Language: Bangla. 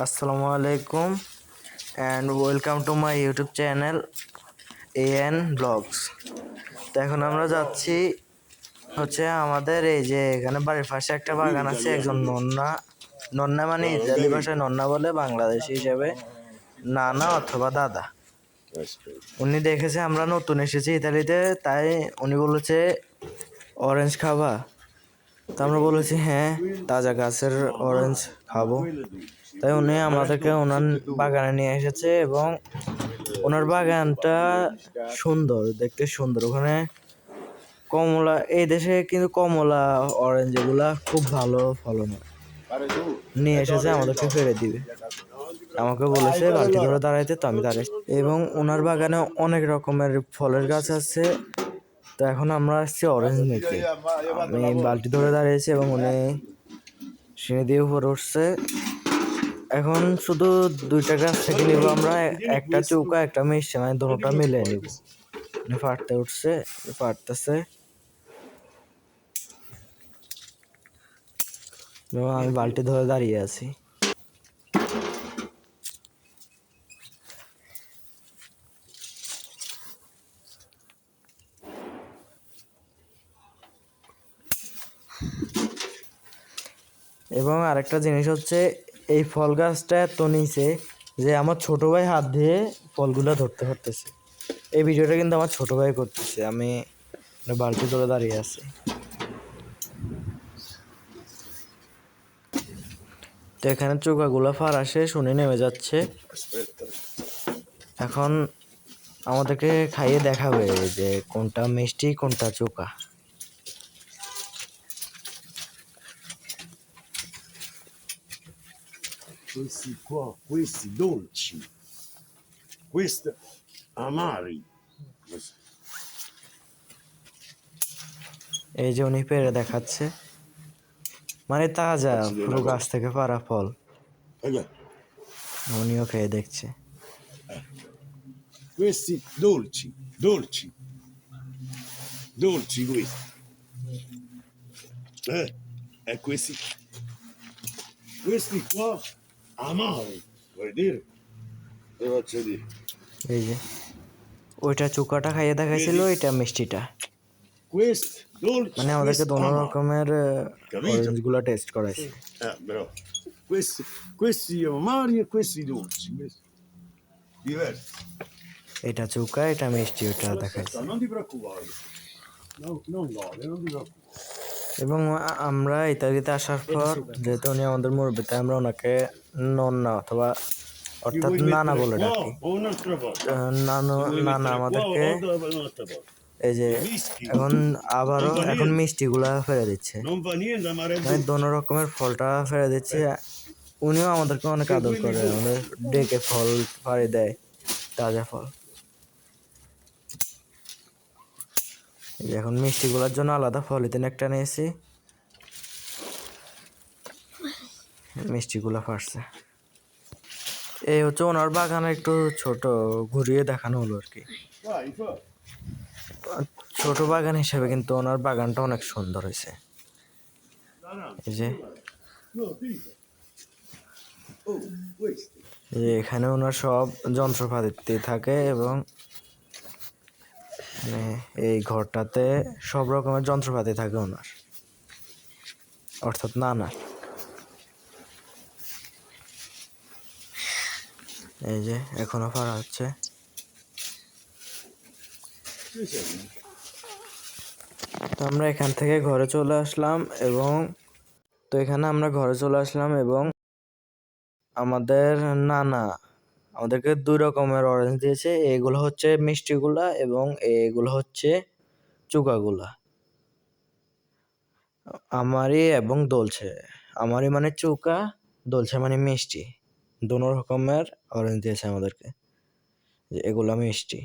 আসসালামু আলাইকুম and welcome to my YouTube channel A N blogs. তো এখন আমরা যাচ্ছি হচ্ছে আমাদের এই যে এখানে বাড়ির পাশে একটা বাগান আছে। একজন নন্না নন্না মানে ইতালি ভাষায় নন্না বলে, বাংলাদেশি হিসেবে নানা অথবা দাদা। উনি দেখেছে আমরা নতুন এসেছি ইতালিতে, তাই উনি বলেছে অরেঞ্জ খাবা। তো আমরা বলেছি হ্যাঁ, তাজা গাছের অরেঞ্জ খাবো। তাই উনি আমাদেরকে ওনার বাগানে নিয়ে এসেছে এবং ওনার বাগানটা সুন্দর, দেখতে সুন্দর। ওখানে কমলা, এই দেশে কিন্তু কমলা অরেঞ্জ এগুলা খুব ভালো ফলন হয়। নিয়ে এসেছে, আমাদেরকে ফেলে দিবে। আমাকে বলেছে বালতি ধরে দাঁড়াইতে, তো আমি দাঁড়াই। এবং ওনার বাগানে অনেক রকমের ফলের গাছ আছে। তো এখন আমরা আসছি অরেঞ্জ নিতে। আমি বালতি ধরে দাঁড়িয়েছি এবং উনি সিঁড়ি দিয়ে উপরে উঠছে। এখন শুধু দুইটা গাছ থেকে নিব আমরা, একটা চৌকা একটা মিষ্টি, মানে দুটোটা মিলে নিব। ফাটতে উঠছে, ফাটতেছে। আমি বালতি ধরে দাঁড়িয়ে আছি। এবং আরেকটা জিনিস হচ্ছে, এই ফল গাছটা এত নিচে যে আমার ছোট ভাই হাত দিয়ে ফলগুলো ধরতে পারতেছে। এই ভিডিওটা কিন্তু আমার ছোট ভাই করতেছে, আমি বালতি ধরে দাঁড়িয়ে আছি। তো এখানে চোকাগুলো ফাড়া শেষ, উনি নেমে যাচ্ছে। এখন আমাদেরকে খাইয়ে দেখাবে যে কোনটা মিষ্টি কোনটা চোকা। Questi qua, questi dolci, questi amari. এই যে উনি পেরে দেখাচ্ছে, মানে তাজা পুরো গাছ থেকে পাড়া ফল। উনিও খেয়ে দেখছে। Questi dolci, dolci, dolci questi. E questi qua amari. Vuoi dire? Te faccio dire. এই যে ওইটা চোকাটা খাইয়ে দেখাইছিল, এটা মিষ্টিটা। Questi dolci, মানে আমাদেরকে questi দোনো amari. রকমের অরেঞ্জ গুলা টেস্ট করাইছে। Però. Questi amari e questi dolci. Diversi. এটা চোকা, এটা মিষ্টি, ওটা দেখাইছে। Non ti preoccupare. Non gode, non ti preoccupare. এবং আমরা ইতালিতে আসার পর, যেহেতু উনি আমাদের মুরব্বি, তাই আমরা ওনাকে নন্না অথবা অর্থাৎ নানা বলে ডাকি। নানা আমাদেরকে এই যে এখন আবারও এখন মিষ্টিগুলা ফেলে দিচ্ছে, মানে দোনো রকমের ফলটা ফেলে দিচ্ছে। উনিও আমাদেরকে অনেক আদর করে, আমাদের ডেকে ফল ফাড়ি দেয়, তাজা ফল। এখন মিষ্টিগুলোর জন্য আলাদা পলিথিন একটা নিয়েছি, মিষ্টিগুলো ফাটছে। এই হচ্ছে ওনার বাগান, একটু ছোট ঘুরিয়ে দেখানো হলো আর কি। ছোট বাগান হিসেবে কিন্তু ওনার বাগানটা অনেক সুন্দর হয়েছে। এই যে এখানে ওনার সব যন্ত্রপাতি থাকে এবং মানে এই ঘরটাতে সব রকমের যন্ত্রপাতি থাকে ওনার, অর্থাৎ নানা। এই যে এখনো ফাড়া হচ্ছে। তো আমরা এখান থেকে ঘরে চলে আসলাম এবং আমাদের নানা আমাদেরকে দুই রকমের অরেঞ্জ দিয়েছে। এগুলো হচ্ছে মিষ্টিগুলা এবং এগুলো হচ্ছে চোকাগুলা, আমারি এবং দোলছে। আমারি মানে চোকা, দোলছে মানে মিষ্টি। দোনো রকমের অরেঞ্জ দিয়েছে আমাদেরকে, এগুলা মিষ্টি।